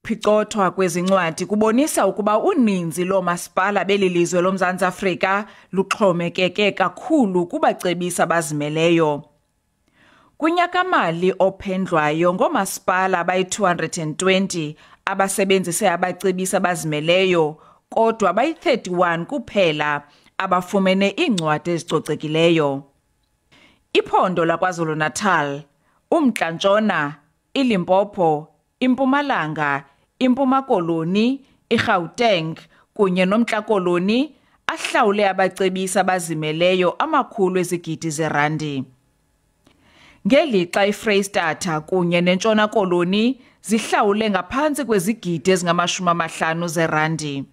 Ukuphicothwa kwezincwadi kubonisa ukuba uninzi loomasipala beli lizwe loMzantsi Afrika luxhomekeke kakhulu kubacebisi abazimeleyo. Kunyaka-mali ophendlwayo ngoomasipala abayi-220 abasebenzise abacebisi abazimeleyo, kodwa abayi-31 kuphela abafumene iincwadi ezicocekileyo. Iphondo laKwaZulu-Natal, uMntla Ntshona, iLimpopo, iMpumalanga, iMpuma Koloni, iGauteng kunye noMntla Koloni ahlawule abacebisi abazimeleyo amakhulu ezigidi zeerandi. Ngelixa iFreyistatha kunye neNtshona Koloni zihlawule ngaphantsi kwezigidi ezingama-50 zeerandi.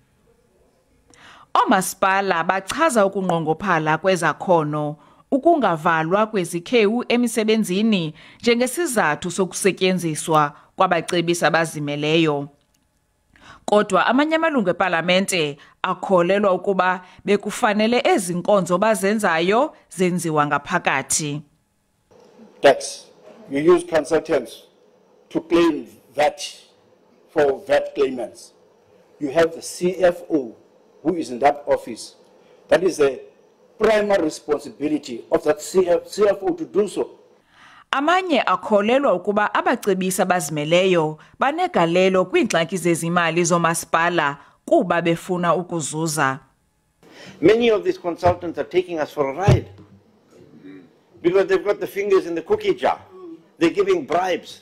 Oomasipala bachaza ukunqongophala kwezakhono, ukungavalwa kwezikhewu emisebenzini njengesizathu sokusetyenziswa kwabacebisi abazimeleyo. Kodwa amanye amalungu epalamente akholelwa ukuba bekufanele ezi nkonzo bazenzayo zenziwa ngaphakathi. Tax. You use consultants to claim VAT for VAT claimants. You have the CFO who is in that office. That is the primary responsibility of that CFO to do so. Amanye akholelwa ukuba abacebisi abazimeleyo banegalelo kwiingxaki zezimali zoomasipala kuba befuna ukuzuza. Many of these consultants are taking us for a ride because they've got the fingers in the cookie jar. They're giving bribes.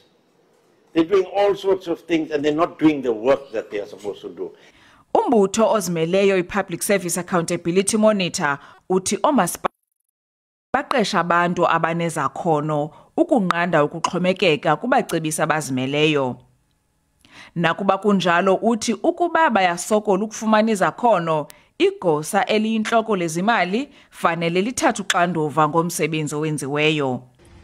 They're doing all sorts of things and they're not doing the work that they are supposed to do. Umbutho ozimeleyo iPublic Service Accountability Monitor uthi oomasipala baqesha abantu abanezakhono ukunqanda ukuxhomekeka kubacebisi abazimeleyo. Nakuba kunjalo uthi ukuba bayasokola ukufumana izakhono, igosa eliyintloko lezimali fanele lithathe uxanduva ngomsebenzi owenziweyo.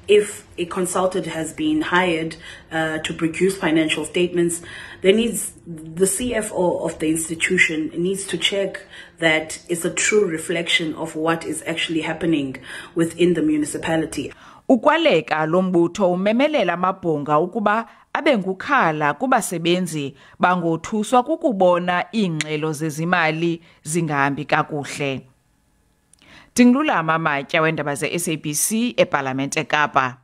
If a consultant has been hired to produce financial statements, there needs the CFO of the institution needs to check that it's a true reflection of what is actually happening within the municipality. Ukwaleka lo mbutho umemelela amabhunga ukuba abe ngukhala kubasebenzi bangothuswa kukubona iingxelo zezimali zingahambi kakuhle. Dingilulama Matya weendaba ze-SABC ePalamente eKapa.